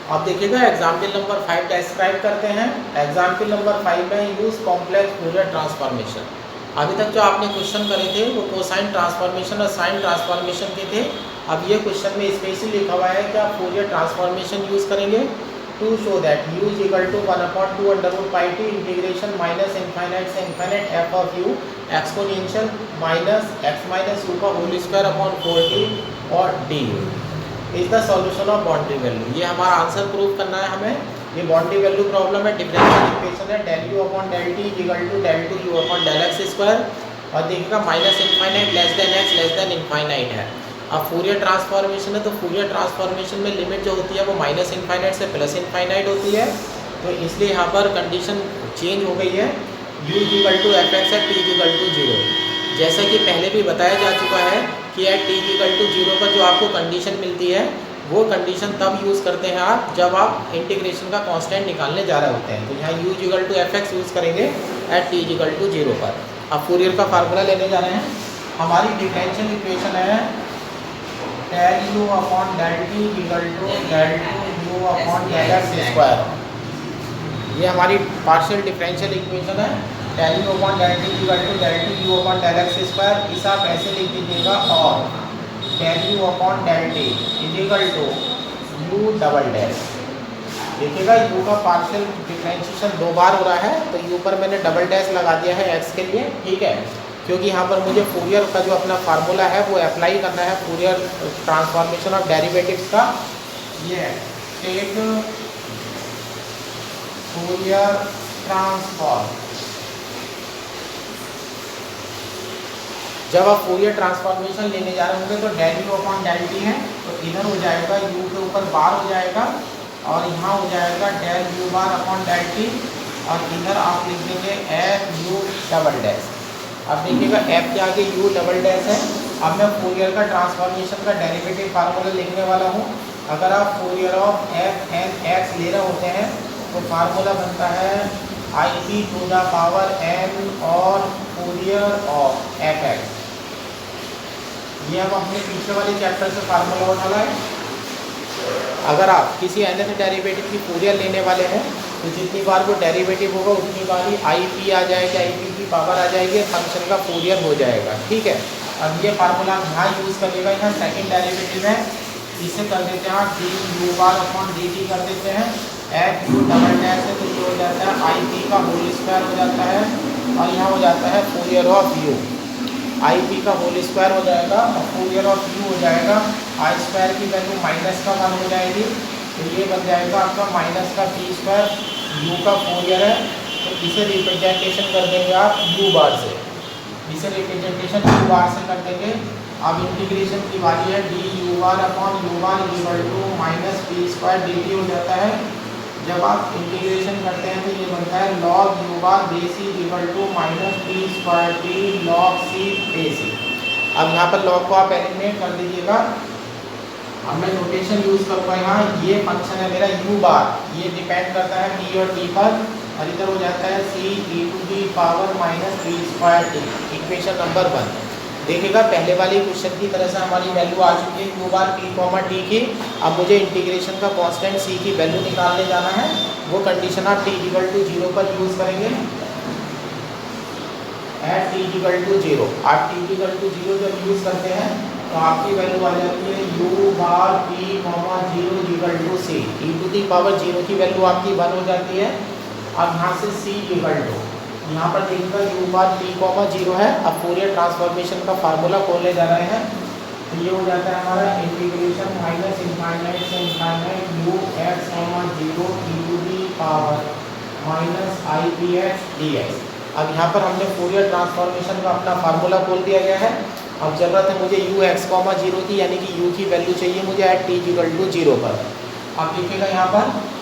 अब देखिएगा example number 5 describe करते हैं। एग्जाम्पल नंबर 5 में यूज कॉम्प्लेक्स फूरियर ट्रांसफॉर्मेशन। अभी तक जो आपने क्वेश्चन करे थे वो कोसाइन ट्रांसफॉर्मेशन और साइन ट्रांसफॉर्मेशन के थे। अब ये क्वेश्चन में स्पेशली लिखा हुआ है कि आप फूरियर ट्रांसफॉर्मेशन यूज़ करेंगे to show that u is equal to 1/2 under pi t integration minus infinite से infinite F of u exponential minus x minus you का होल स्क्वायर अपॉन 4t और d is the solution of boundary value. ये हमारा answer prove करना है हमें। ये boundary value problem है, डिफरेंशियल इक्वेशन है del u upon del t equal to del two u upon del X square और देखिएगा minus infinite less than x less than infinite है। अब फूरियर ट्रांसफॉर्मेशन है तो फूरियर ट्रांसफॉर्मेशन में limit जो होती है वो माइनस इनफाइनाइट से प्लस इनफाइनाइट होती है, तो इसलिए यहाँ पर कंडीशन चेंज हो गई है। u equal to F X है t इक्वल टू 0। जैसा कि पहले भी बताया जा चुका है कि एट t इक्वल टू 0 पर जो आपको कंडीशन मिलती है वो कंडीशन तब यूज़ करते हैं आप जब आप इंटीग्रेशन का कांस्टेंट निकालने जा रहे होते हैं। तो यहाँ u equal to F X use करेंगे एट t इक्वल टू 0 पर। अब फूरियर का फार्मूला लेने जा रहे हैं। हमारी डिफरेंशियल इक्वेशन है del u upon del t equal to del two u upon del X square. ये हमारी पार्शियल डिफरेंशियल इक्वेशन है del u upon del t equal to del two u upon del X square. इसे आप ऐसे लिख दीजिएगा और del u upon del t equal to u double dash. देखिएगा u का पार्शियल डिफरेंशिएशन 2 बार हो रहा है तो u पर मैंने डबल डैश लगा दिया है x के लिए, ठीक है, क्योंकि यहाँ पर मुझे फूरियर का जो अपना फार्मूला है वो अप्लाई करना है फूरियर ट्रांसफॉर्मेशन ऑफ डेरिवेटिव्स का। ये टेक फूरियर ट्रांसफॉर्म। जब आप फूरियर ट्रांसफॉर्मेशन लेने जा रहे होंगे तो del u upon del T है तो इधर हो जाएगा u के ऊपर बार हो जाएगा और यहाँ हो जाएगा del u bar upon del T और इधर आप लिख देंगे एफ u डबल डैश। अब देखिएगा f के आगे u डबल डैश है। अब मैं फूरियर का ट्रांसफॉर्मेशन का डेरिवेटिव फार्मूला लिखने वाला हूँ। अगर आप Fourier of F N X ले रहे होते हैं तो फार्मूला बनता है I P to the power n और फूरियर ऑफ एफ एक्स। ये हम अपने पीछे वाले चैप्टर से फार्मूला उठाना है। अगर आप किसी nth डेरिवेटिव की फूरियर लेने वाले हैं तो जितनी बार वो डेरिवेटिव होगा उतनी बार ही आई पी आ जाएगी, आई पी की पावर आ जाएगी, फंक्शन का फूरियर हो जाएगा, ठीक है। अब ये फार्मूला यहाँ यूज़ करिएगा। यहाँ सेकंड डेरिवेटिव है, इसे कर देते हैं D U bar upon D T कर देते हैं। एफ यू डबल डैश है तो ये हो जाता है आई पी का होल स्क्वायर हो जाता है और यहाँ हो जाता है Fourier of you. I P का होल स्क्वायर हो जाएगा और फूरियर ऑफ यू हो जाएगा आई स्क्वायर की वैल्यू माइनस का 1 हो जाएगी तो ये बन जाएगा आपका माइनस का टी स्क्वायर। यू का फूरियर है तो इसे रिप्रेजेंटेशन कर देंगे आप यू बार से। इसे रिप्रेजेंटेशन यू बार से कर देंगे। अब इंटीग्रेशन की बारी है D U bar upon U bar equal to minus P square D T हो जाता है। जब आप इंटीग्रेशन करते हैं तो ये बनता है log U bar base equal to minus P square T log C base. अब यहाँ पर लॉग को आप एलिमिनेट कर दीजिएगा। अब मैं नोटेशन यूज़ करूँगा यहाँ। ये फंक्शन है मेरा यू बार, ये डिपेंड करता है टी और टी पर और इधर हो जाता है c E to the power minus P square t. Equation number 1 देखिएगा पहले वाली क्वेश्चन की तरह से हमारी वैल्यू आ चुकी है U bar P comma T की। अब मुझे इंटीग्रेशन का कांस्टेंट सी की वैल्यू निकालने जाना है। वो कंडीशन आप टी इक्वल टू 0 पर यूज़ करेंगे। एट टी इक्वल टू 0 आप टी इक्वल टू 0 जब यूज़ करते हैं तो आपकी वैल्यू आ जाती है U bar P comma 0 equal to C. E to the power 0 की वैल्यू आपकी 1 हो जाती है। अब यहाँ से सी इक्वल टू यहाँ पर देखिएगा यू बार पी कॉमा 0 है। अब फूरियर ट्रांसफॉर्मेशन का फार्मूला खोलने जा रहे हैं तो ये हो जाता है हमारा इंटीग्रेशन माइनस इनफाइनाइट से infinite U X comma 0 E to the power minus I P x D x. अब यहाँ पर हमने फूरियर ट्रांसफॉर्मेशन का अपना फार्मूला खोल दिया गया है। अब ज़रूरत है मुझे यू एक्स कॉमा 0 की, यानी कि यू की वैल्यू चाहिए मुझे एट टी इक्वल टू 0 पर। अब देखिएगा यहाँ पर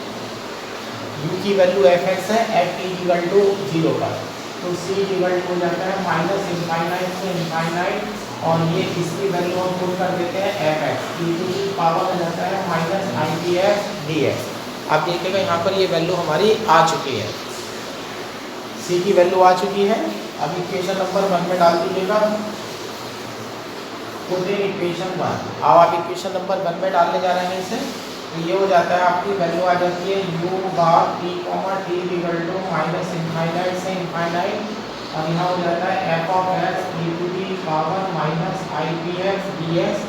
u की वैल्यू एफ एक्स है एट टी इक्वल टू 0 पर तो सी इक्वल टू हो जाता है माइनस इनफाइनाइट से इनफाइनाइट और ये इसकी वैल्यू हम पुट कर देते हैं F X E to the power हो जाता है minus I P x D x. अब देखिएगा यहाँ पर ये वैल्यू हमारी आ चुकी है, सी की वैल्यू आ चुकी है। अब इक्वेशन नंबर 1 में डाल दीजिएगा पुट इन इक्वेशन 1। अब आप इक्वेशन नंबर 1 में डालने जा रहे हैं इसे तो ये हो जाता है, आपकी वैल्यू आ जाती है u bar p comma t equal to minus infinite से इनफाइनाइट, और यहाँ हो जाता है f of x e to the power minus I P x D X,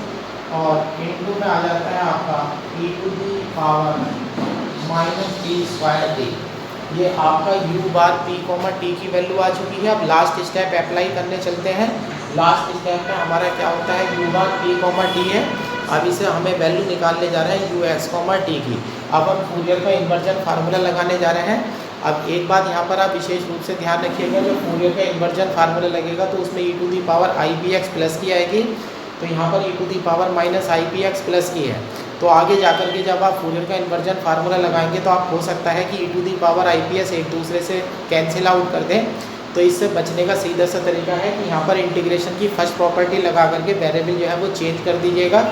और इनटू में आ जाता है आपका e to the power minus T square D. ये आपका u bar p comma t की वैल्यू आ चुकी है। अब लास्ट स्टेप अप्लाई करने चलते हैं। लास्ट स्टेप में हमारा क्या होता है, u bar p comma t है। अब इसे हमें वैल्यू निकालने जा रहे हैं यू एक्स कॉमा टी की। अब हम फूरियर का इन्वर्जन फार्मूला लगाने जा रहे हैं। अब एक बात यहाँ पर आप विशेष रूप से ध्यान रखिएगा, जो फूरियर का इन्वर्जन फार्मूला लगेगा तो उसमें e to the power i P x plus की आएगी, तो यहाँ पर e to the power minus I P x plus की है। तो आगे जाकर के जब आप फूरियर का इन्वर्जन फार्मूला लगाएंगे तो आप हो सकता है कि e to the power i P x एक दूसरे से कैंसिल आउट कर दें। तो इससे बचने का सीधा सा तरीका है कि यहाँ पर इंटीग्रेशन की फर्स्ट प्रॉपर्टी लगा करके वेरिएबल जो है वो चेंज कर दीजिएगा,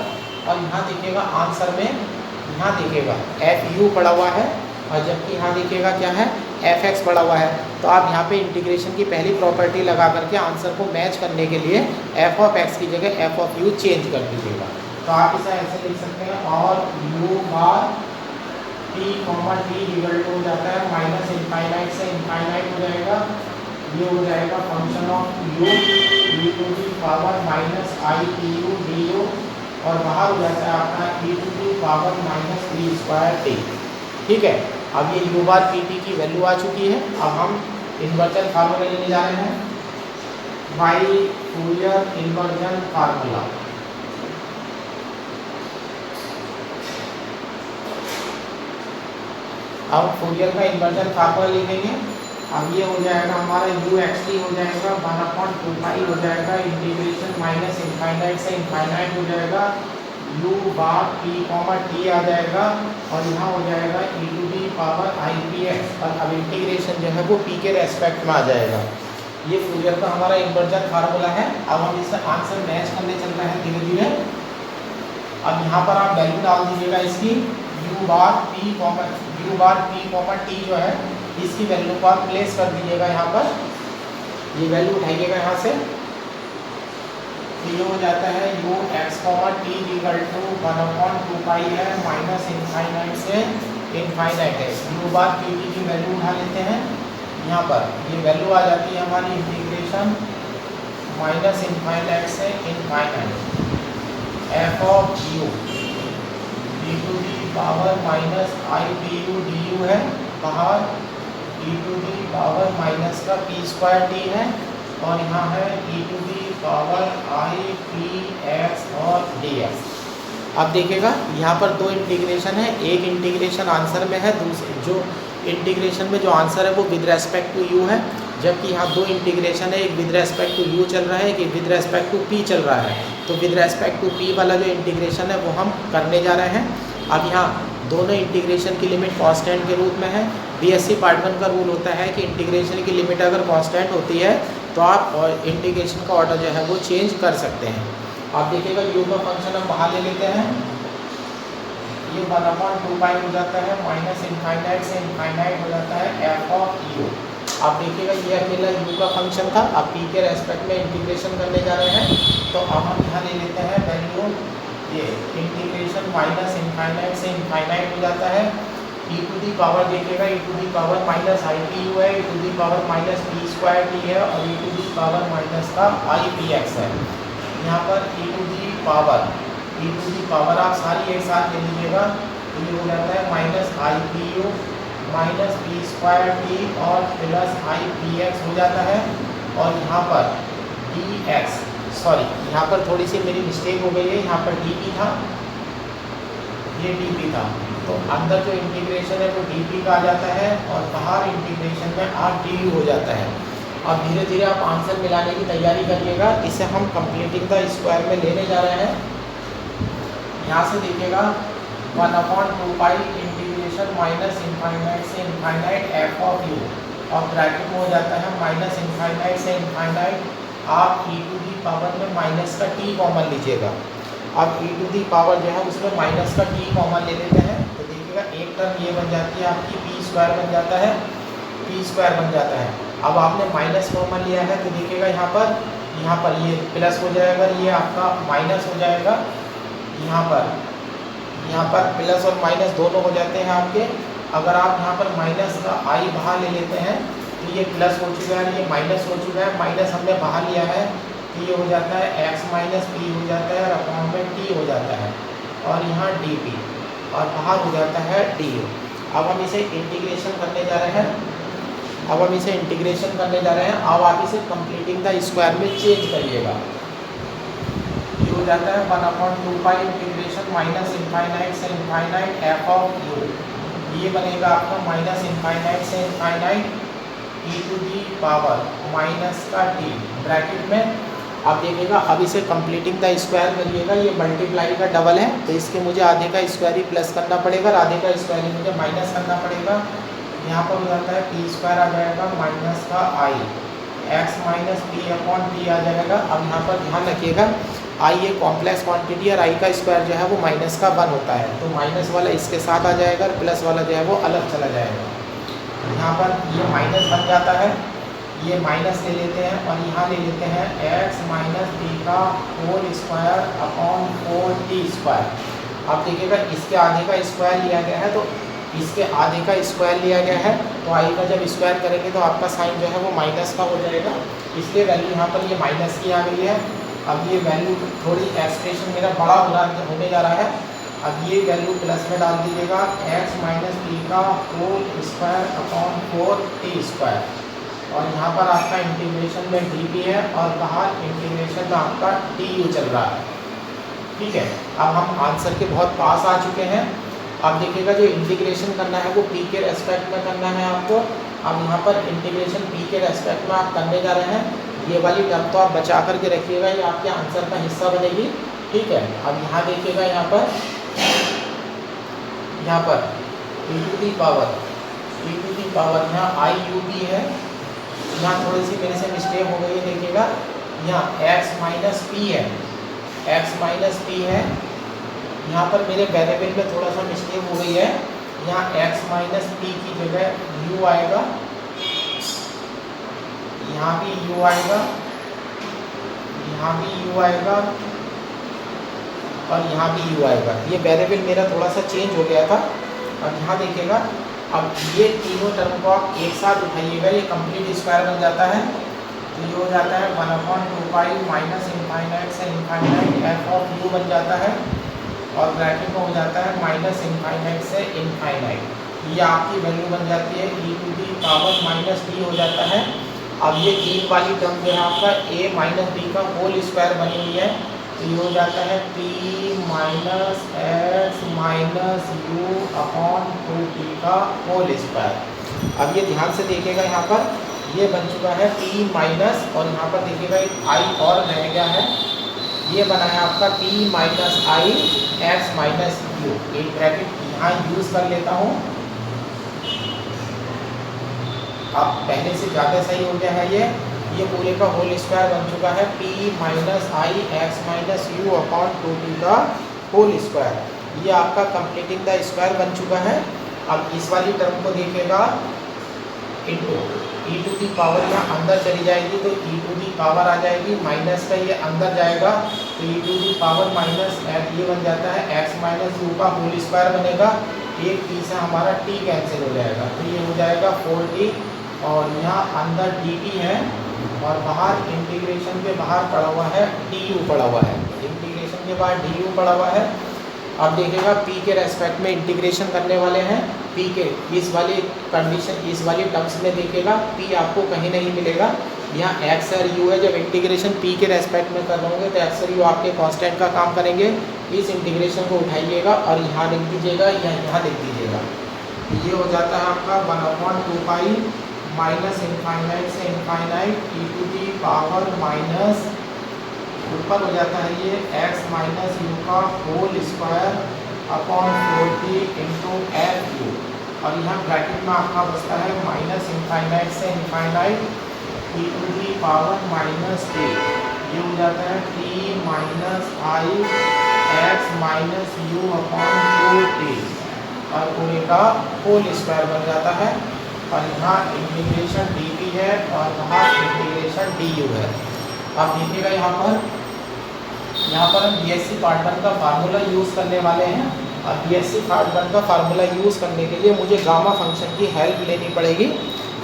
और यहाँ देखिएगा आंसर में, यहाँ देखिएगा एफ यू पड़ा हुआ है, और जबकि यहाँ देखिएगा क्या है, एफ एक्स पड़ा हुआ है। तो आप यहाँ पे इंटीग्रेशन की पहली प्रॉपर्टी लगा करके आंसर को मैच करने के लिए एफ ऑफ एक्स की जगह एफ ऑफ यू चेंज कर दीजिएगा। तो आप इसे ऐसे लिख सकते हैं, और U bar T comma T equal to हो जाता है माइनस इनफाइनाइट से इनफाइनाइट हो जाएगा, ये हो जाएगा function of u e to the power minus i t u d u, और बाहर हो जाता है आपका e to the power minus T square t. ठीक है, अब ये यू बार पी टी की वैल्यू आ चुकी है। अब हम इन्वर्जन फार्मूला लेने जा रहे हैं, बाई फूरियर इन्वर्जन फार्मूला। अब फूरियर का इन्वर्जन फार्मूला लिखेंगे। अब ये हो जाएगा हमारा यू एक्स टी हो जाएगा 1/2 हो जाएगा, इंटीग्रेशन माइनस इनफाइनाइट से इनफाइनाइट हो जाएगा, u bar P comma t आ जाएगा, और यहाँ हो जाएगा e to the power i P x, और अब इंटीग्रेशन जो है वो पी के रेस्पेक्ट में आ जाएगा। ये फूरियर का हमारा इन्वर्जन फार्मूला है। अब हम इससे आंसर मैच करने चल रहे हैं धीरे धीरे। अब यहाँ पर आप वैल्यू डाल दीजिएगा इसकी, you bar P comma T जो है इसकी वैल्यू को आप प्लेस कर दीजिएगा यहाँ पर, ये वैल्यू उठाइएगा यहाँ से, तो ये हो जाता है U X comma T equal to 1/2 pi है माइनस इनफाइनाइट से इनफाइनाइट है। यू बार पी टी की वैल्यू उठा लेते हैं, यहाँ पर ये वैल्यू आ जाती है हमारी इंटीग्रेशन माइनस इनफाइनाइट से infinite F of u d to the power minus I p u d u है, बाहर e to the power minus का पी स्क्वायर टी है, और यहाँ है e to the power i P x और d x. अब देखिएगा यहाँ पर दो इंटीग्रेशन है, एक इंटीग्रेशन आंसर में है, दूसरे जो इंटीग्रेशन में जो आंसर है वो विद रेस्पेक्ट टू यू है, जबकि यहाँ दो इंटीग्रेशन है, एक विद रेस्पेक्ट टू यू चल रहा है, एक विद रेस्पेक्ट टू पी चल रहा है। तो विद रेस्पेक्ट टू पी वाला जो इंटीग्रेशन है वो हम करने जा रहे हैं। अब यहाँ दोनों इंटीग्रेशन की लिमिट कांस्टेंट के रूप में है। बीएससी पार्ट 1 का रूल होता है कि इंटीग्रेशन की लिमिट अगर कांस्टेंट होती है तो आप और इंटीग्रेशन का ऑर्डर जो है वो चेंज कर सकते हैं। आप देखिएगा यू का फंक्शन हम बाहर ले लेते हैं, ये 1/2 पाई हो जाता है माइनस इनफाइनाइट से इनफाइनाइट हो जाता है एफ ऑफ यू। आप देखिएगा ये अकेला यू का फंक्शन था, आप पी के रेस्पेक्ट में इंटीग्रेशन करने जा रहे हैं। तो अब हम यहाँ ले लेते हैं वैल्यू, ये इंटीग्रेशन माइनस इनफाइनाइट से इनफाइनाइट हो जाता है, ई टू दी पावर देखिएगा e to the power minus I p u है, e to the power minus P square t है, और e to the power minus का आई पी एक्स है। यहाँ पर ई टू दी पावर आप सारी एक साथ ले लीजिएगा, तो ये हो जाता है minus I p you minus P square T और प्लस आई पी एक्स हो जाता है, और यहाँ पर डी एक्स, सॉरी यहाँ पर थोड़ी सी मेरी मिस्टेक हो गई है, यहाँ पर डी पी था, ये डी पी था, तो अंदर जो इंटीग्रेशन है वो डी पी का आ जाता है, और बाहर इंटीग्रेशन में आर डी यू हो जाता है। अब धीरे धीरे आप आंसर मिलाने की तैयारी करिएगा। इसे हम कंप्लीटिंग द स्क्वायर में लेने जा रहे हैं। यहाँ से देखिएगा 1/2 पाई इंटीग्रेशन माइनस इनफाइनाइट से इनफाइनाइट एफ ऑफ यू, और ब्रैकेट में हो जाता है माइनस इनफाइनाइट से इनफाइनाइट, आप ई टू दी पावर में माइनस का टी कॉमन लीजिएगा। अब ई टू दी पावर जो है उसमें माइनस का टी कॉमन ले लेते हैं, तो देखिएगा एक टर्म ये बन जाती है आपकी पी स्क्वायर बन जाता है, पी स्क्वायर बन जाता है। अब आपने माइनस कॉमन लिया है, तो देखिएगा यहाँ पर ये प्लस हो जाएगा, ये आपका माइनस हो जाएगा, यहाँ पर यहाँ पर प्लस और माइनस दोनों हो जाते हैं आपके। अगर आप यहाँ पर माइनस का आई बाहर ले लेते हैं तो ये प्लस हो चुका है, ये माइनस हो चुका है, माइनस हमने बाहर लिया है तो ये हो जाता है एक्स माइनस पी हो जाता है और अपॉन में टी हो जाता है और यहाँ डी पी और बाहर हो जाता है डी यू। अब हम इसे इंटीग्रेशन करने जा रहे हैं, अब हम इसे इंटीग्रेशन करने जा रहे हैं। अब आप इसे कंप्लीटिंग द स्क्वायर में चेंज करिएगा। ये हो जाता है 1/2 इंटीग्रेशन माइनस इनफाइनाइट से इनफाइनाइट एफ ऑफ यू। ये बनेगा आपका माइनस इनफाइनाइट से infinite E to the power minus का टी ब्रैकेट में। आप देखिएगा अब इसे कंप्लीटिंग द स्क्वायर करिएगा। ये मल्टीप्लाई का डबल है तो इसके मुझे आधे का स्क्वायर ही प्लस करना पड़ेगा और आधे का स्क्वायर ही मुझे माइनस करना पड़ेगा। यहाँ पर हो जाता है पी स्क्वायर आ जाएगा माइनस का i x minus p upon t आ जाएगा। अब यहाँ पर ध्यान रखिएगा आई ये कॉम्प्लेक्स क्वांटिटी और आई का स्क्वायर जो है वो माइनस का 1 होता है तो माइनस वाला इसके साथ आ जाएगा और प्लस वाला जो है वो अलग चला जाएगा। यहाँ पर ये माइनस बन जाता है, ये माइनस ले लेते हैं और यहाँ ले लेते हैं एक्स माइनस टी का whole square upon 4t square. आप देखिएगा इसके आधे का स्क्वायर लिया गया है तो इसके आधे का स्क्वायर लिया गया है तो आई का जब स्क्वायर करेंगे तो आपका साइन जो है वो माइनस का हो जाएगा, इसलिए वैल्यू यहाँ पर ये माइनस की आ गई है। अब ये वैल्यू थोड़ी एक्सप्रेशन मेरा बड़ा होने जा रहा है। अब ये वैल्यू प्लस में डाल दीजिएगा एक्स माइनस टी का whole square upon 4t square और यहाँ पर आपका इंटीग्रेशन में डी पी है और बाहर इंटीग्रेशन में आपका टी यू चल रहा है। ठीक है, अब हम आंसर के बहुत पास आ चुके हैं। अब देखिएगा जो इंटीग्रेशन करना है वो पी के रेस्पेक्ट में करना है आपको। अब यहाँ पर इंटीग्रेशन पी के रेस्पेक्ट में आप करने जा रहे हैं। ये वाली टर्म तो आप बचा करके रखिएगा, ये आपके आंसर का हिस्सा बनेगी। ठीक है, अब यहाँ देखिएगा यहाँ पर e टू दी पावर यहाँ आई यू पी है, यहाँ थोड़ी सी मेरे से मिस्टेक हो गई है। देखिएगा यहाँ x माइनस पी है, x माइनस पी है। यहाँ पर मेरे वेरिएबल में थोड़ा सा मिस्टेक हो गई है, यहाँ x माइनस पी की जगह u आएगा, यहाँ भी u आएगा, यहाँ भी u आएगा और यहाँ भी u आएगा। ये वेरिएबल मेरा थोड़ा सा चेंज हो गया था। अब यहाँ देखिएगा अब ये तीनों टर्म को आप एक साथ उठाइएगा, ये कंप्लीट स्क्वायर बन जाता है। तो ये हो जाता है 1/2 माइनस इनफाइनाइट से इनफाइनाइट एफ ऑफ यू बन जाता है और ब्रैकेट में हो जाता है माइनस इनफाइनाइट से इनफाइनाइट। ये आपकी वैल्यू बन जाती है e to the power minus t हो जाता है। अब ये तीन वाली टर्म जो है आपका a माइनस बी का होल स्क्वायर बनी हुई है तो ये हो जाता है p minus x minus U upon 2t का होल स्क्वायर। अब ये ध्यान से देखिएगा यहाँ पर ये बन चुका है p माइनस और यहाँ पर देखिएगा एक i और रह गया है, ये बना है आपका p minus I x minus you. एक ब्रैकेट यहाँ यूज़ कर लेता हूँ, अब पहले से ज़्यादा सही हो गया है। ये पूरे का होल स्क्वायर बन चुका है p minus I x minus U upon 2t का होल स्क्वायर। ये आपका कंप्लीटिंग द स्क्वायर बन चुका है। अब इस वाली टर्म को देखिएगा into E to the power यहाँ अंदर चली जाएगी तो ई टू दी पावर आ जाएगी, माइनस का ये अंदर जाएगा तो ई टू दी पावर माइनस ये बन जाता है एक्स माइनस यू का होल स्क्वायर बनेगा। एक टी से हमारा टी कैंसिल हो जाएगा तो ये हो जाएगा 4t और यहाँ अंदर dt है और बाहर इंटीग्रेशन के बाहर पड़ा हुआ है du पड़ा हुआ है, इंटीग्रेशन के बाहर du पड़ा हुआ है। अब देखिएगा p के रेस्पेक्ट में इंटीग्रेशन करने वाले हैं, p के इस वाली कंडीशन इस वाली टर्म्स में देखिएगा p आपको कहीं नहीं मिलेगा। यहाँ x और u है, जब इंटीग्रेशन p के रेस्पेक्ट में कर रहे होंगे तो x और u आपके कांस्टेंट का काम करेंगे। इस इंटीग्रेशन को उठाइएगा और यहाँ लिख दीजिएगा या यहाँ लिख दीजिएगा। ये हो जाता है आपका 1/2 माइनस इनफाइनाइट से infinite E to the power minus ऊपर हो जाता है ये x माइनस यू का whole square upon 4t into F U और यहाँ ब्रैकेट में आपका बचता है माइनस इनफाइनाइट से infinite E to the power minus t। ये हो जाता है t minus I x minus U upon 2t और पूरे का होल स्क्वायर बन जाता है। और यहाँ इंटीग्रेशन dt है और वहाँ इंटीग्रेशन du है। आप देखिएगा यहाँ पर हम BSc पार्ट 1 का फार्मूला यूज़ करने वाले हैं। अब BSc पार्ट 1 का फार्मूला यूज़ करने के लिए मुझे गामा फंक्शन की हेल्प लेनी पड़ेगी,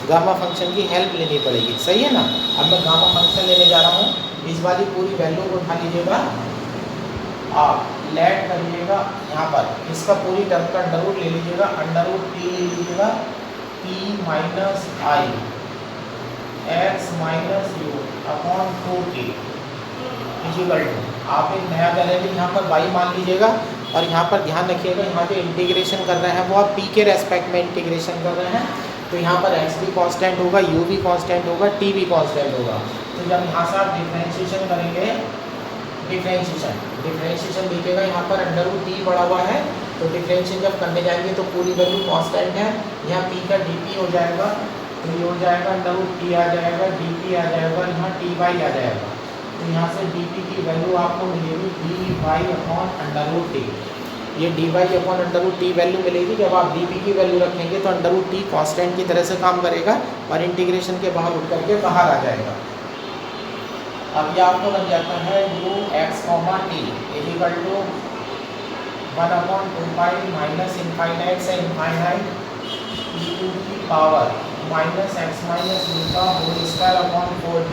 गामा फंक्शन की हेल्प लेनी पड़ेगी, सही है ना। अब मैं गामा फंक्शन लेने जा रहा हूँ, इस वाली पूरी वैल्यू को उठा लीजिएगा, आप लेट करिएगा यहाँ पर, इसका पूरी टर्म का अंडर रूट ले लीजिएगा, अंडर रूट टी ले लीजिएगा, p minus I x minus U upon 2t equal to, आप एक नया वेरिएबल यहाँ पर y मान लीजिएगा, और यहाँ पर ध्यान रखिएगा यहाँ जो इंटीग्रेशन कर रहे हैं वो आप p के रेस्पेक्ट में इंटीग्रेशन कर रहे हैं, तो यहाँ पर x भी कांस्टेंट होगा, u भी कांस्टेंट होगा, t भी कांस्टेंट होगा। तो जब यहाँ से आप डिफरेंशिएशन करेंगे, डिफरेंशिएशन देखिएगा यहाँ पर अंडर रूट टी पड़ा हुआ है, तो डिफरेंशिएशन जब करने जाएंगे तो पूरी वैल्यू कांस्टेंट है, यहाँ p का dt हो जाएगा, तो ये हो जाएगा अंडर रूट टी आ जाएगा, dt आ जाएगा, यहाँ टी वाई आ जाएगा, तो यहाँ से dt की वैल्यू आपको मिलेगी dy upon under root T, ये dy upon under root T value मिलेगी। जब आप dp की वैल्यू रखेंगे तो अंडर रूट टी कॉन्स्टेंट की तरह से काम करेगा और इंटीग्रेशन के बाहर उठ करके बाहर आ जाएगा। अब ये आपको बन जाता है u x T equal to 1/2 minus infinite से इनफाइनाइट e टू की power minus x minus you का होल स्क्वायर अपॉन 4t,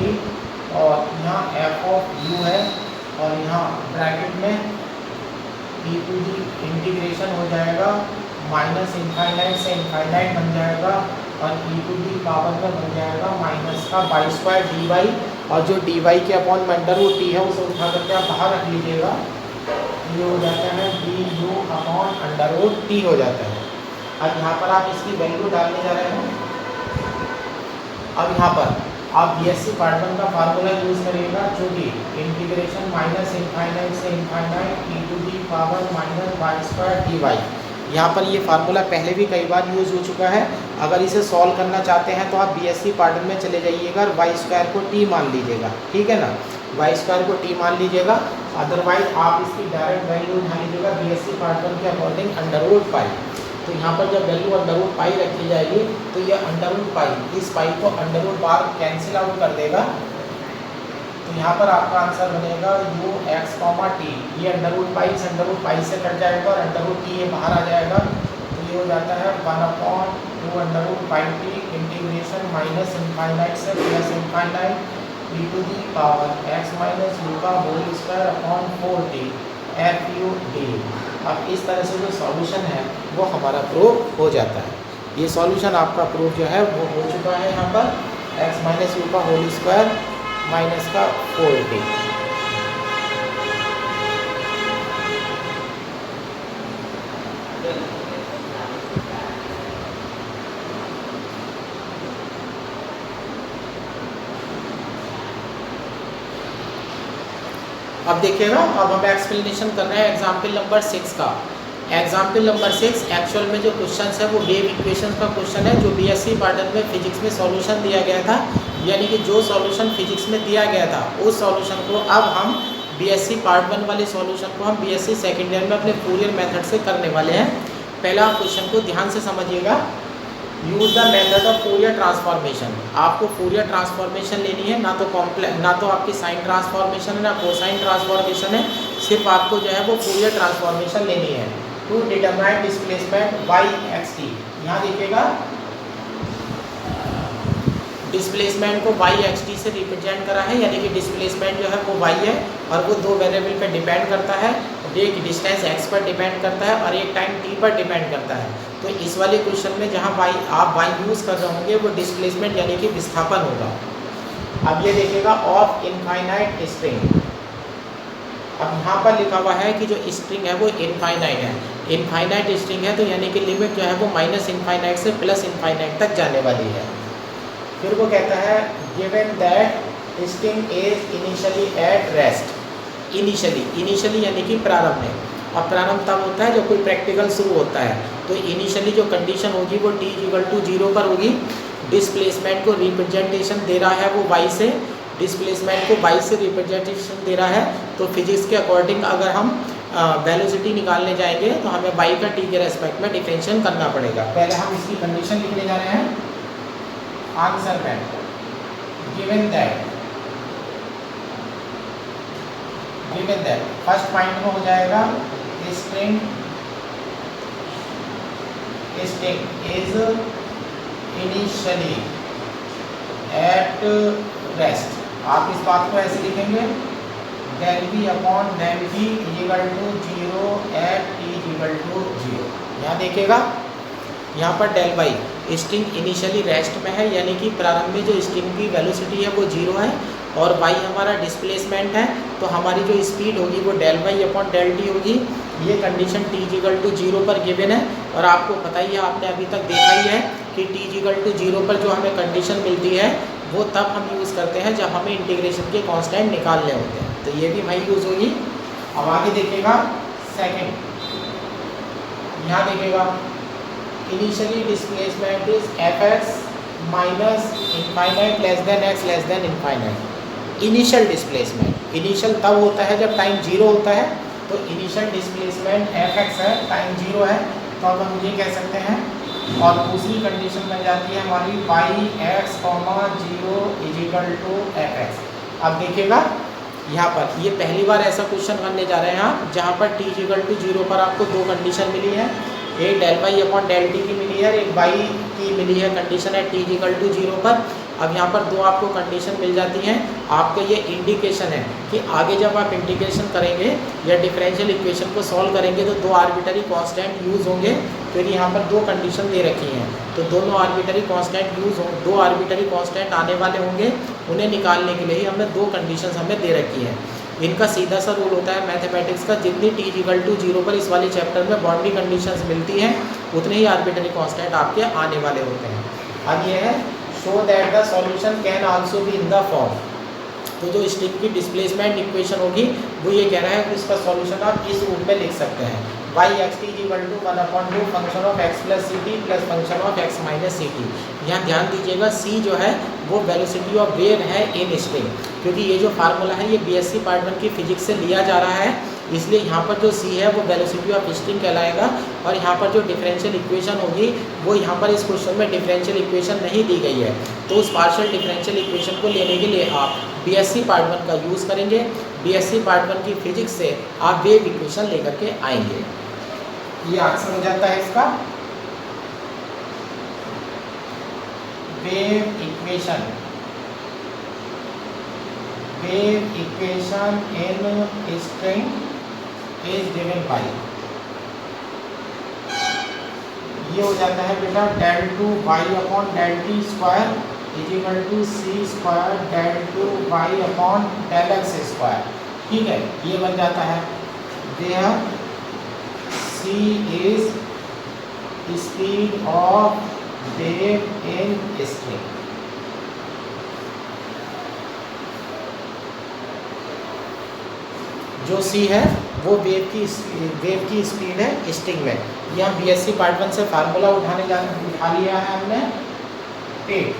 और यहाँ f ऑफ u है, और यहाँ ब्रैकेट में e टू दी इंटीग्रेशन हो जाएगा, माइनस इनफाइनाइट से इनफाइनाइट बन जाएगा, और e टू दी पावर का बन जाएगा माइनस का बाई स्क्वायर dy, और जो dy के अपॉन में अंडर रूट टी है उसे उठा करके आप बाहर रख लीजिएगा, ये हो जाता है du upon under root T हो जाता है। अब यहाँ पर आप इसकी वैल्यू डालने जा रहे हैं, अब यहाँ पर आप BSc पार्ट 1 का फार्मूला यूज़ करिएगा, जो कि इंटीग्रेशन माइनस इनफाइनाइट से infinite e to the power minus by square dy, यहाँ पर ये फार्मूला पहले भी कई बार यूज़ हो चुका है। अगर इसे सॉल्व करना चाहते हैं तो आप BSc पार्ट 1 में चले जाइएगा और वाई स्क्वायर को t मान लीजिएगा, ठीक है ना, वाई स्क्वायर को t मान लीजिएगा, अदरवाइज आप इसकी डायरेक्ट वैल्यू उठा लीजिएगा BSc पार्ट 1 के अकॉर्डिंग अंडर रूट पाई। तो यहाँ पर जब वैल्यू अंडर रूट पाई रखी जाएगी तो ये अंडर रूट पाई, इस पाई को अंडर रूट बार कैंसिल आउट कर देगा, तो यहाँ पर आपका आंसर बनेगा u x t, ये अंडर रूट पाई से कट जाएगा और अंडर रूट t ये बाहर आ जाएगा, तो ये हो जाता है 1/2 under root pi t integration minus infinite से plus infinite e to the power x minus u का whole square upon 4t FUD। अब इस तरह से जो सॉल्यूशन है वो हमारा प्रूफ हो जाता है। ये सॉल्यूशन आपका प्रूफ जो है वो हो चुका है यहाँ पर x माइनस यू का होल स्क्वायर माइनस का 4t। अब देखिएगा, अब हम एक्सप्लेनेशन कर रहे हैं एग्जाम्पल नंबर 6 का। एग्जाम्पल नंबर 6 एक्चुअल में जो क्वेश्चन है वो वेव इक्वेशन का क्वेश्चन है, जो BSc पार्ट 1 में फिजिक्स में सॉल्यूशन दिया गया था, यानी कि जो सॉल्यूशन फिजिक्स में दिया गया था उस सॉल्यूशन को अब हम BSc पार्ट 1 वाले सॉल्यूशन को हम BSc सेकेंड ईयर में अपने फूरियर मेथड से करने वाले हैं। पहला क्वेश्चन को ध्यान से समझिएगा, use the method of Fourier transformation. आपको फूरियर ट्रांसफॉर्मेशन लेनी है, ना तो कॉम्प्लेक्स, ना तो आपकी साइन ट्रांसफॉर्मेशन है, ना कोसाइन ट्रांसफॉर्मेशन है, सिर्फ आपको जो है वो फूरियर ट्रांसफॉर्मेशन लेनी है to determine displacement by xt। यहाँ देखिएगा डिस्प्लेसमेंट को बाई xt से रिप्रेजेंट करा है, यानी कि डिस्प्लेसमेंट जो है वो y है और वो दो वेरिएबल पर डिपेंड करता है, एक डिस्टेंस x पर डिपेंड करता है और एक टाइम t पर डिपेंड करता है। तो इस वाले क्वेश्चन में जहाँ आप y यूज़ कर रहे होंगे वो डिस्प्लेसमेंट यानी कि विस्थापन होगा। अब ये देखिएगा ऑफ इनफाइनाइट स्ट्रिंग, अब यहाँ पर लिखा हुआ है कि जो स्ट्रिंग है वो इनफाइनाइट है, इनफाइनाइट स्ट्रिंग है, तो यानी कि लिमिट जो है वो माइनस इनफाइनाइट से प्लस इनफाइनाइट तक जाने वाली है। फिर वो कहता है given that string is initially at rest. Initially यानी कि प्रारंभ में, और प्रारंभ तब होता है जब कोई प्रैक्टिकल शुरू होता है, तो इनिशियली जो कंडीशन होगी वो t = 0 पर होगी। डिस्प्लेसमेंट को रिप्रेजेंटेशन दे रहा है वो y से, डिस्प्लेसमेंट को y से रिप्रेजेंटेशन दे रहा है, तो फिजिक्स के अकॉर्डिंग अगर हम वेलोसिटी निकालने जाएंगे तो हमें y का t के रेस्पेक्ट में डिफरेंशिएशन करना पड़ेगा। पहले हम इसकी कंडीशन लिखने जा रहे हैं। आंसर में गिवन दैट फर्स्ट पॉइंट में हो जाएगा string sting is initially at rest. आप इस बात को ऐसे लिखेंगे, del B upon del T equal to 0 at T equal to 0। यहाँ देखिएगा, यहाँ पर del Y string initially rest में है, यानी कि प्रारंभ में जो स्ट्रिंग की वेलोसिटी है वो 0 है और वाई हमारा डिस्प्लेसमेंट है, तो हमारी जो स्पीड होगी वो del Y upon del T होगी। ये कंडीशन टी इजिकल टू 0 पर गिवन है और आपको पता ही है, आपने अभी तक देखा ही है कि टी इजिकल टू 0 पर जो हमें कंडीशन मिलती है वो तब हम यूज़ करते हैं जब हमें इंटीग्रेशन के कांस्टेंट निकालने होते हैं, तो ये भी वही यूज़ होगी। अब आगे देखिएगा सेकंड, यहाँ देखिएगा initially displacement is F x minus infinite less than x less than infinite. Initial displacement, initial तब होता है जब टाइम 0 होता है, तो इनिशियल डिस्प्लेसमेंट एफ एक्स है, टाइम 0 है, तो अब हम ये कह सकते हैं। और दूसरी कंडीशन बन जाती है हमारी Y x comma 0 equal to F X. अब देखिएगा यहाँ पर ये पहली बार ऐसा क्वेश्चन करने जा रहे हैं आप, जहाँ पर टी इजिकल टू 0 पर आपको दो कंडीशन मिली है, एक del Y upon del T की मिली है, एक वाई की मिली है कंडीशन है टी इजिकल टू 0 पर। अब यहाँ पर दो आपको कंडीशन मिल जाती हैं, आपको ये इंडिकेशन है कि आगे जब आप इंटीग्रेशन करेंगे या डिफरेंशियल इक्वेशन को सॉल्व करेंगे तो दो आर्बिटरी कांस्टेंट यूज़ होंगे, क्योंकि यहाँ पर दो कंडीशन दे रखी हैं, तो दोनों आर्बिटरी कांस्टेंट यूज़ हो, दो आर्बिटरी कांस्टेंट आने वाले होंगे, उन्हें निकालने के लिए ही हमें दो कंडीशन हमें दे रखी हैं। इनका सीधा सा रूल होता है मैथमेटिक्स का, जितनी टी इजिकल टू 0 पर इस वाले चैप्टर में बाउंड्री कंडीशंस मिलती हैं उतने ही आर्बिटरी कांस्टेंट आपके आने वाले होते हैं। अब ये है show that the solution can also be in the form, तो जो स्ट्रिंग की डिस्प्लेसमेंट इक्वेशन होगी वो ये कह रहा है कि इसका सॉल्यूशन आप इस रूप में लिख सकते हैं, Y X T equal to 1/2 function of X plus C T plus function of X minus C T. यहाँ ध्यान दीजिएगा सी जो है वो वेलोसिटी ऑफ वेव है इन स्ट्रिंग, क्योंकि ये जो फार्मूला है ये बीएससी पार्ट 1 की फिजिक्स से लिया जा रहा है, इसलिए यहाँ पर जो सी है वो वेलोसिटी ऑफ स्ट्रिंग कहलाएगा। और यहाँ पर जो डिफरेंशियल इक्वेशन होगी वो यहाँ पर इस क्वेश्चन में डिफरेंशियल इक्वेशन नहीं दी गई है, तो उस पार्शियल डिफरेंशियल इक्वेशन को लेने के लिए आप बीएससी पार्ट 1 का यूज़ करेंगे, बीएससी पार्ट 1 की फिजिक्स से आप वेव इक्वेशन लेकर के आएंगे। ये आंसर हो जाता है इसका wave equation. Wave equation in string is given by, ये हो जाता है बेटा del two Y upon del T square equal to C square del two Y upon del X square. ठीक है, ये बन जाता है where C is speed of wave in string. जो सी है वो वेव की स्पीड है स्ट्रिंग में। यहाँ बीएससी पार्ट 1 से फार्मूला उठा लिया है हमने, टेक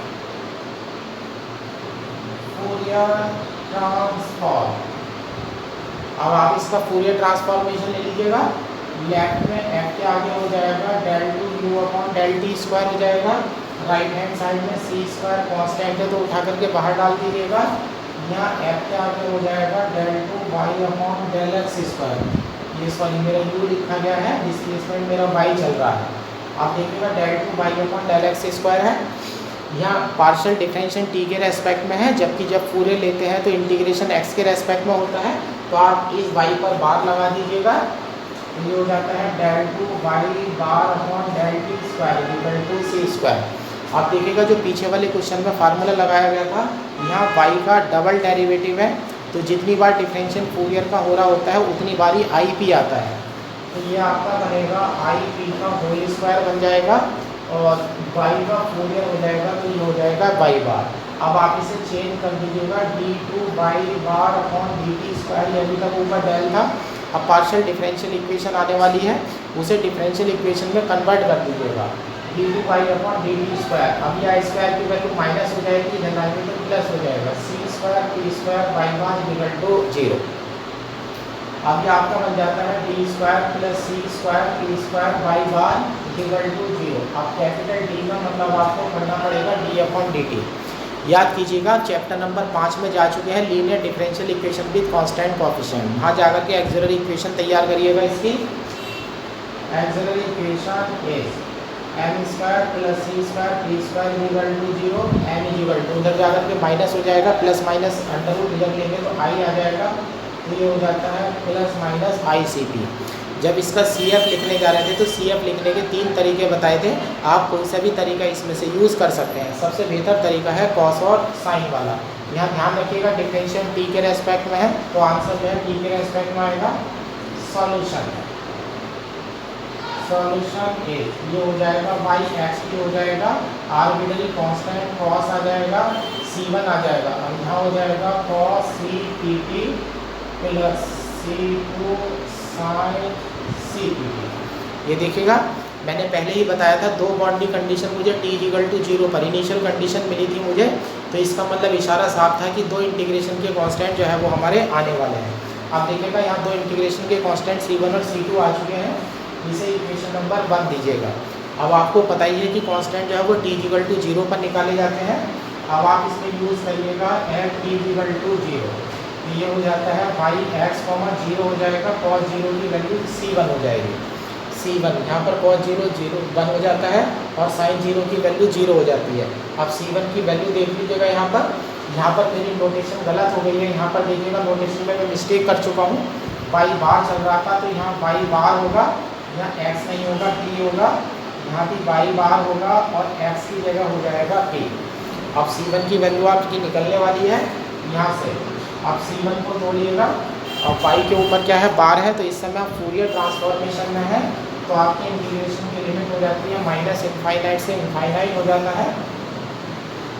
फूरियर ट्रांसफॉर्म। अब आप इसका फूरियर ट्रांसफॉर्मेशन ले लीजिएगा, लेफ्ट में एफ के आगे हो जाएगा del two U upon del T square हो जाएगा, राइट हैंड साइड में सी स्क्वायर कांस्टेंट है तो उठा करके बाहर डाल दीजिएगा, यहाँ एफ के आगे हो जाएगा del two Y upon del X square. ये सॉरी मेरा यू लिखा गया है, डिस्प्लेसमेंट मेरा वाई चल रहा है, आप देखिएगा del two Y upon del X square है। यहाँ पार्शियल डिफरेंशियल टी के रेस्पेक्ट में है, जबकि जब पूरे लेते हैं तो इंटीग्रेशन एक्स के रेस्पेक्ट में होता है, तो आप इस वाई पर बार लगा दीजिएगा, ये हो जाता है del two Y bar upon del T square equal to C square. आप देखिएगा जो पीछे वाले क्वेश्चन में फार्मूला लगाया गया था, यहाँ वाई का डबल डेरिवेटिव है, तो जितनी बार डिफरेंशियल फूरियर का हो रहा होता है उतनी बार ही आई पी आता है, तो ये आपका बनेगा आई पी का होल स्क्वायर बन जाएगा और वाई का फूरियर हो जाएगा, तो ये हो जाएगा वाई बार। अब आप इसे चेंज कर दीजिएगा D two Y bar upon D T square, ये अभी तक ऊपर डेल था, अब पार्शियल डिफरेंशियल इक्वेशन आने वाली है, उसे डिफरेंशियल इक्वेशन में कन्वर्ट कर दीजिएगा, D two Y upon D T square. अब यह स्क्वायर की वैल्यू माइनस हो जाएगी, डिनोमिनेटर प्लस हो जाएगा, सी square t square Y bar equal to 0। अब ये आपका बन जाता है D square plus c square t square Y bar equal to 0। अब कैपिटल डी का मतलब आपको पढ़ना पड़ेगा डी अपॉन डी टी। याद कीजिएगा चैप्टर नंबर 5 में जा चुके हैं, linear differential equation with constant coefficient. वहाँ जाकर के एक्सिलरी इक्वेशन तैयार करिएगा, इसकी auxiliary equation is m square plus c square t square equal to 0, m equal to उधर जाकर के माइनस हो जाएगा, प्लस माइनस अंडर रूट इधर लेंगे तो आई आ जाएगा, तो ये हो जाता है plus minus i c P. जब इसका सी एफ लिखने जा रहे थे तो सी एफ लिखने के 3 तरीके बताए थे, आप कोई सा भी तरीका इसमें से यूज़ कर सकते हैं। सबसे बेहतर तरीका है कॉस और साइन वाला। यहाँ ध्यान रखिएगा डिफरेंशियल टी के रेस्पेक्ट में है, तो आंसर जो है टी के रेस्पेक्ट में आएगा। सॉल्यूशन ए ये हो जाएगा बाई एक्स टी हो जाएगा, आर्बिट्ररी कांस्टेंट कॉस आ जाएगा, C1 आ जाएगा, और यहाँ हो जाएगा cos c p t plus C2 sine c p t. ये देखिएगा मैंने पहले ही बताया था, 2 बाउंड्री कंडीशन मुझे t इक्वल टू 0 पर इनिशियल कंडीशन मिली थी मुझे, तो इसका मतलब इशारा साफ था कि 2 इंटीग्रेशन के कांस्टेंट जो है वो हमारे आने वाले हैं। आप देखिएगा यहाँ 2 इंटीग्रेशन के कांस्टेंट C1 और C2 आ चुके हैं, इसे इक्वेशन नंबर 1 दीजिएगा। अब आपको पता ही है कि कांस्टेंट जो है वो t इक्वल टू 0 पर निकाले जाते हैं। अब आप इसमें यूज़ करिएगा एफ t इक्वल टू 0, तो ये हो जाता है बाई एक्स कॉमा 0 हो जाएगा, कॉस 0 की वैल्यू C1 हो जाएगी, C1 यहाँ पर कॉस 0 1 हो जाता है और साइन 0 की वैल्यू 0 हो जाती है। अब C1 की वैल्यू देख लीजिएगा, यहाँ पर मेरी नोटेशन गलत हो गई है, यहाँ पर देखिएगा नोटेशन में मैं मिस्टेक कर चुका हूँ, बाई बार चल रहा था तो यहाँ बाई बार होगा, यहाँ x नहीं होगा t होगा, यहाँ भी बाई बार होगा और x की जगह हो जाएगा a। अब C1 की वैल्यू आपकी निकलने वाली है यहाँ से, आप C1 को तोड़िएगा और बाई के ऊपर क्या है बार है, तो इस समय आप फूरियर ट्रांसफॉर्मेशन में है, तो आपकी इंटीग्रेशन की लिमिट हो जाती है माइनस इनफाइनाइट से इनफाइनाइट हो जाता है,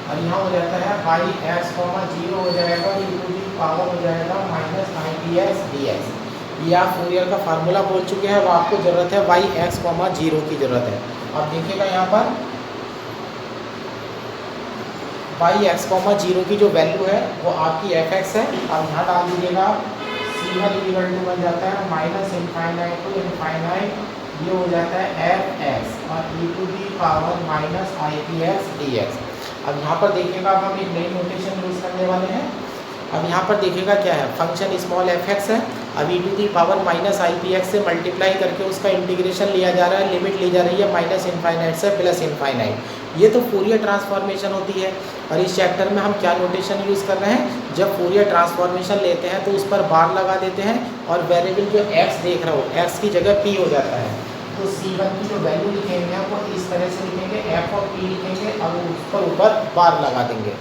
और यहाँ हो जाता है बाई एक्स कॉमा 0 हो जाएगा, e टू दी पावर हो जाएगा minus I D x D x. ये आप फूरियर का फार्मूला बोल चुके हैं, वो आपको ज़रूरत है बाई एक्स कॉमा 0 की ज़रूरत है। अब देखिएगा यहाँ पर बाई एक्स कॉमा 0 की जो वैल्यू है वो आपकी एफ एक्स है। अब यहाँ डाल दीजिएगा C1 इक्वल टू बन जाता है माइनस इनफाइनाइट टू इनफाइनाइट, ये हो जाता है एफ एक्स और e to the power minus I P x D x. अब यहाँ पर देखिएगा अब हम एक नई नोटेशन यूज़ करने वाले हैं। अब यहाँ पर देखिएगा क्या है, फंक्शन स्मॉल एफ एक्स है, अब e to the power minus I P x से मल्टीप्लाई करके उसका इंटीग्रेशन लिया जा रहा है, लिमिट ली जा रही है माइनस इनफाइनाइट से प्लस इनफाइनाइट। ये तो फूरियर ट्रांसफॉर्मेशन होती है, और इस चैप्टर में हम क्या नोटेशन यूज़ कर रहे हैं, जब फूरियर ट्रांसफॉर्मेशन लेते हैं तो उस पर बार लगा देते हैं और वेरिएबल जो x देख रहा हो x की जगह p हो जाता है, तो C1 की जो वैल्यू लिखेंगे वो इस तरह से लिखेंगे, f और p लिखेंगे और उस पर ऊपर बार लगा देंगे।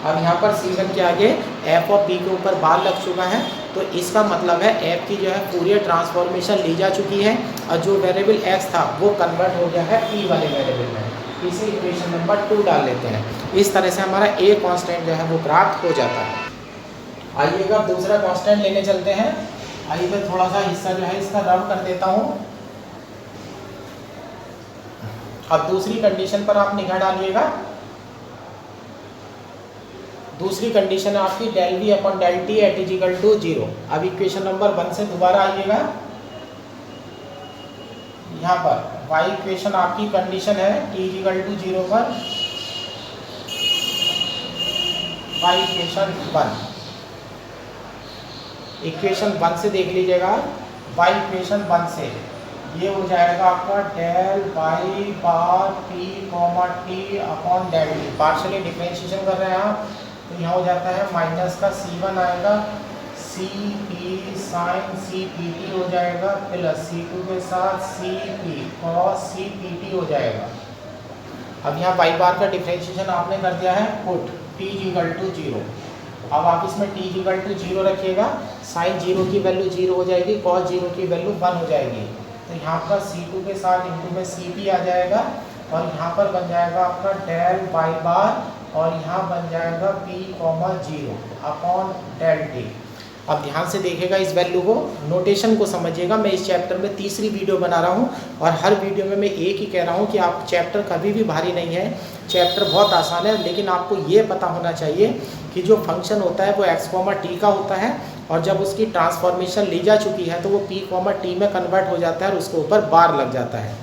अब यहाँ पर C1 के आगे f और p के ऊपर बार लग चुका है, तो इसका मतलब है f की जो है फूरियर ट्रांसफॉर्मेशन ली जा चुकी है और जो वेरिएबल x था वो कन्वर्ट हो गया है p वाले वेरिएबल में। इसे इक्वेशन नंबर 2 डाल लेते हैं। इस तरह से हमारा a कांस्टेंट जो है वो प्राप्त हो जाता है। आइएगा दूसरा कांस्टेंट लेने चलते हैं। आइए मैं थोड़ा सा हिस्सा जो है इसका रब कर देता हूँ। अब दूसरी कंडीशन पर आप निगाह डालिएगा। दूसरी कंडीशन है आपकी del v upon del t at is equal to 0। अब इक्वेशन नंबर 1 से दोबारा आइएगा। यहाँ पर y इक्वेशन आपकी कंडीशन है t इज इक्वल टू 0 पर y इक्वेशन 1। इक्वेशन 1 से देख लीजिएगा, y इक्वेशन 1 से ये हो जाएगा आपका del Y bar P comma T upon del T. Partially differentiation कर रहे हैं आप, तो यहाँ हो जाता है माइनस का C1 आएगा, c p sine c p t हो जाएगा प्लस C2 के साथ c p cos c p t हो जाएगा। अब यहाँ वाई बार का डिफरेंशिएशन आपने कर दिया है पुट t इक्वल टू 0। अब आप इसमें t इक्वल टू 0 रखिएगा, साइन 0 की वैल्यू 0 हो जाएगी, कॉस 0 की वैल्यू 1 हो जाएगी। तो यहाँ पर C2 के साथ इंटू में CP आ जाएगा और यहाँ पर बन जाएगा आपका डेल वाई बार और यहाँ बन जाएगा P comma 0 upon del t. अब ध्यान से देखिएगा इस वैल्यू को, नोटेशन को समझिएगा। मैं इस चैप्टर में तीसरी वीडियो बना रहा हूँ और हर वीडियो में मैं एक ही कह रहा हूँ कि आप चैप्टर कभी भी भारी नहीं है, चैप्टर बहुत आसान है, लेकिन आपको ये पता होना चाहिए कि जो फंक्शन होता है वो x, t का होता है और जब उसकी ट्रांसफॉर्मेशन ली जा चुकी है तो वो p, t में कन्वर्ट हो जाता है और उसके ऊपर बार लग जाता है।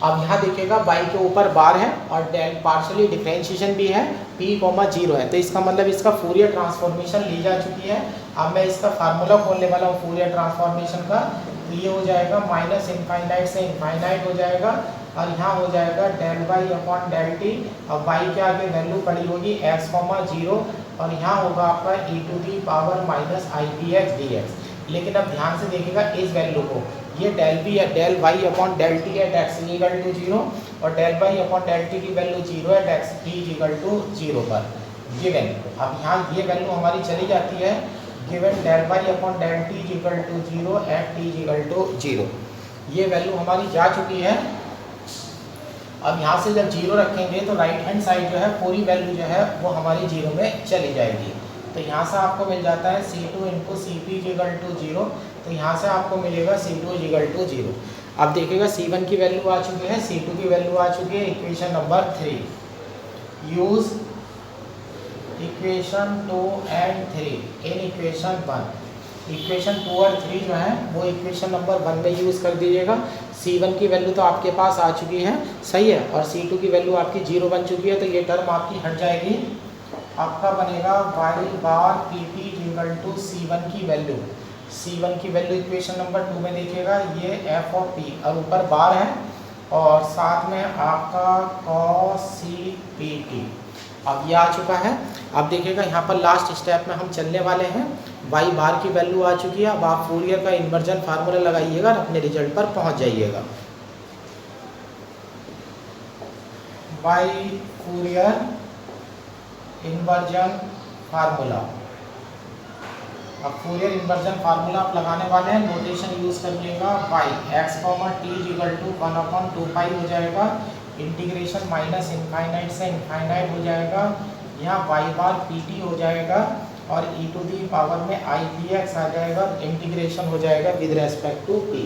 अब यहाँ देखिएगा y के ऊपर बार है और डेल पार्शियली डिफरेंशिएशन भी है, p, 0 है, तो इसका मतलब इसका फूरियर ट्रांसफॉर्मेशन ली जा चुकी है। अब मैं इसका फार्मूला खोलने वाला हूँ फूरियर ट्रांसफॉर्मेशन का। तो ये हो जाएगा माइनस इनफाइनाइट से इनफाइनाइट हो जाएगा, और यहाँ हो जाएगा del Y upon del t. अब वाई के आगे वैल्यू पड़ी होगी x, 0, और यहाँ होगा आपका e to the power minus I P x D x. लेकिन अब ध्यान से देखिएगा इस वैल्यू को, ये डेल बी है, del Y upon del t eight x equal to 0, और del Y upon del T की value 0 eight x T equal to 0 पर गिवन। अब यहाँ ये वैल्यू हमारी चली जाती है, given del Y upon del t equal to 0 at t equal to 0। ये वैल्यू हमारी जा चुकी है। अब यहाँ से जब 0 रखेंगे तो राइट हैंड साइड जो है पूरी वैल्यू जो है वो हमारी 0 में चली जाएगी। तो यहाँ से आपको मिल जाता है C2 into c p equal to 0, तो यहाँ से आपको मिलेगा C2 इक्वल टू 0। अब देखिएगा C1 की वैल्यू आ चुकी है, C2 की वैल्यू आ चुकी है। Equation number 3, use equation 2 and 3 in equation 1। Equation 2 और 3 जो है वो इक्वेशन नंबर 1 में यूज़ कर दीजिएगा। C1 की वैल्यू तो आपके पास आ चुकी है, सही है, और C2 की वैल्यू आपकी 0 बन चुकी है, तो ये टर्म आपकी हट जाएगी। आपका बनेगा y bar P t equal to C1 की वैल्यू। C1 की वैल्यू इक्वेशन नंबर 2 में देखिएगा, ये एफ ऑफ पी और ऊपर बार है, और साथ में आपका cos सी पी टी। अब ये आ चुका है। अब देखिएगा यहाँ पर लास्ट स्टेप में हम चलने वाले हैं। वाई बार की वैल्यू आ चुकी है। अब आप फूरियर का इन्वर्जन फार्मूला लगाइएगा और अपने रिजल्ट पर पहुँच जाइएगा। By Fourier inversion formula. अब फूरियर इन्वर्जन फार्मूला आप लगाने वाले हैं, नोटेशन यूज कर लेगा। Y x comma T equal to 1/2 हो जाएगा, इंटीग्रेशन माइनस इनफाइनाइट से इनफाइनाइट हो जाएगा। यहाँ वाई बार पी टी हो जाएगा और ई टू दी पावर में आई पी एक्स आ जाएगा, इंटीग्रेशन हो जाएगा विद रेस्पेक्ट टू पी।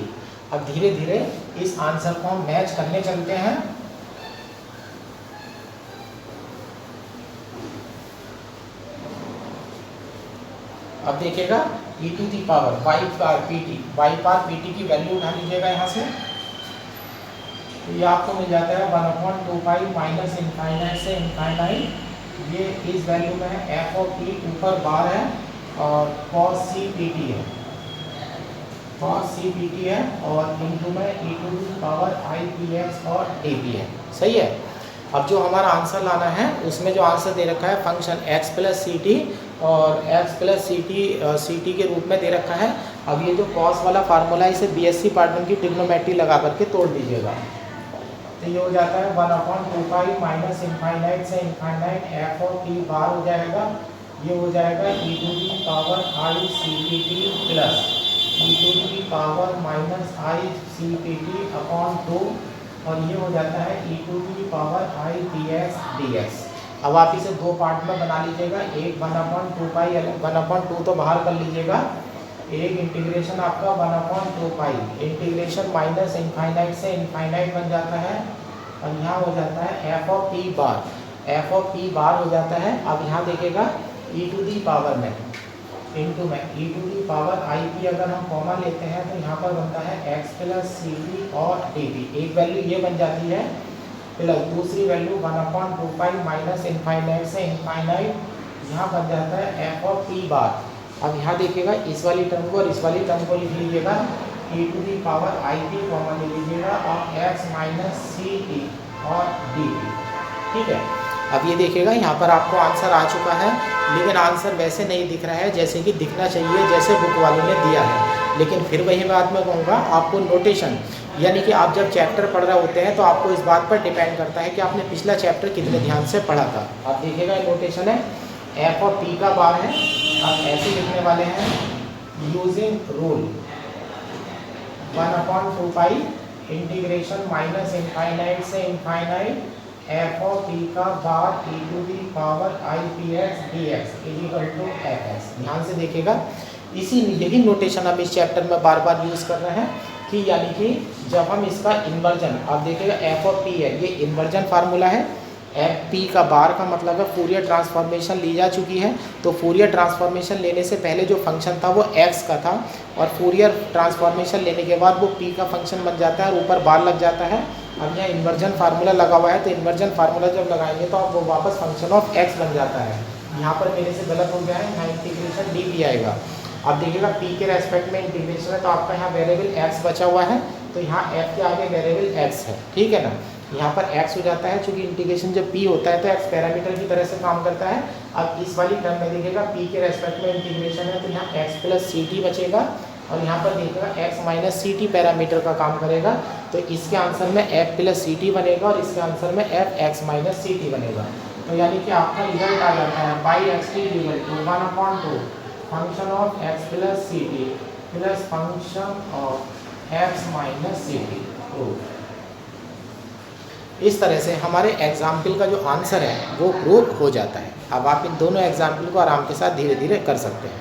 अब धीरे धीरे इस आंसर को हम मैच करने चलते हैं। अब देखिएगा e to the power y bar p T की वैल्यू उठा लीजिएगा यहाँ से, तो ये आपको मिल जाता है 1/2 माइनस इनफाइनाइट से इनफाइनाइट। ये इस वैल्यू में है एफ ऑफ पी, ऊपर बार है, और cos सी पी टी है, cos सी पी टी है, और इनटू में e to the power i P x और ए पी है, सही है। अब जो हमारा आंसर लाना है उसमें जो आंसर दे रखा है फंक्शन x प्लस सी टी और x प्लस सी टी के रूप में दे रखा है। अब ये जो cos वाला फार्मूला है इसे बीएससी पार्टनर की ट्रिग्नोमेट्री लगा करके तोड़ दीजिएगा, तो ये हो जाता है 1/2 माइनस इनफाइनाइट से infinite F of t bar हो जाएगा। ये हो जाएगा e to the power i c p t plus e to the power minus i c p t upon 2, और ये हो जाता है e to the power i P x D x. अब आप इसे दो पार्ट में बना लीजिएगा, एक 1/2 1/2 तो बाहर कर लीजिएगा, एक इंटीग्रेशन आपका 1/2 इंटीग्रेशन माइनस इनफाइनाइट से इनफाइनाइट बन जाता है, और यहाँ हो जाता है f of p bar, f of p bar हो जाता है। अब यहाँ देखिएगा e टू दी पावर में इनटू में e to the power i p अगर हम कॉमा लेते हैं तो यहाँ पर बनता है x प्लस सी पी और डी पी। एक वैल्यू ये बन जाती है, प्लस दूसरी वैल्यू 1/2 माइनस इनफाइनाइट से इनफाइनाइट, यहाँ बन जाता है एफ ऑफ पी बार। अब यहाँ देखिएगा इस वाली टर्म को और इस वाली टर्म को लिख लीजिएगा, e to the power i p common ले लीजिएगा, और x माइनस सी टी और डी पी, ठीक है। अब ये देखिएगा यहाँ पर आपको आंसर आ चुका है, लेकिन आंसर वैसे नहीं दिख रहा है जैसे कि दिखना चाहिए, जैसे बुक वालों ने दिया है। लेकिन फिर वही बात मैं कहूँगा, आपको नोटेशन, यानी कि आप जब चैप्टर पढ़ रहे होते हैं तो आपको इस बात पर डिपेंड करता है कि आपने पिछला चैप्टर कितने ध्यान से पढ़ा था। आप देखिएगा नोटेशन है एफ और टी का बार है, आप ऐसे लिखने वाले हैं using rule 1/2 integration minus infinite से इनफाइनाइट एफ ऑफ टी का bar e to the power i P x D x equal to F x. ध्यान से देखिएगा, यही नोटेशन हम इस चैप्टर में बार बार यूज़ कर रहे हैं कि यानी कि जब हम इसका इन्वर्जन, आप देखिएगा एफ ऑफ पी है, ये इन्वर्जन फार्मूला है, एफ पी का बार का मतलब है फूरियर ट्रांसफॉर्मेशन ली जा चुकी है। तो फूरियर ट्रांसफॉर्मेशन लेने से पहले जो फंक्शन था वो एक्स का था, और फूरियर ट्रांसफॉर्मेशन लेने के बाद वो पी का फंक्शन बन जाता है और ऊपर बार लग जाता है। अब यहाँ इन्वर्जन फार्मूला लगा हुआ है, तो इन्वर्जन फार्मूला जब लगाएंगे तो अब वो वापस फंक्शन ऑफ एक्स बन जाता है। यहाँ पर मेरे से गलत हो गया है, यहाँ इंटीग्रेशन डी पी आएगा। अब देखिएगा पी के रेस्पेक्ट में इंटीग्रेशन है तो आपका यहाँ वेरिएबल एक्स बचा हुआ है, तो यहाँ एफ के आगे वेरिएबल एक्स है, ठीक है ना। यहाँ पर x हो जाता है, चूंकि इंटीग्रेशन जब p होता है तो x पैरामीटर की तरह से काम करता है। अब इस वाली टर्म में देखिएगा p के रेस्पेक्ट में इंटीग्रेशन है तो यहाँ x प्लस सी टी बचेगा, और यहाँ पर देखिएगा x माइनस सी टी पैरामीटर का काम करेगा, तो इसके आंसर में f प्लस सी टी बनेगा और इसके आंसर में f x माइनस सी टी बनेगा। तो यानी कि आपका रिजल्ट आ जाता है y x T equal to 1/2 function of x plus C T plus function of x minus C t. इस तरह से हमारे एग्जाम्पल का जो आंसर है वो प्रूव हो जाता है। अब आप इन दोनों एग्जाम्पल को आराम के साथ धीरे धीरे कर सकते हैं।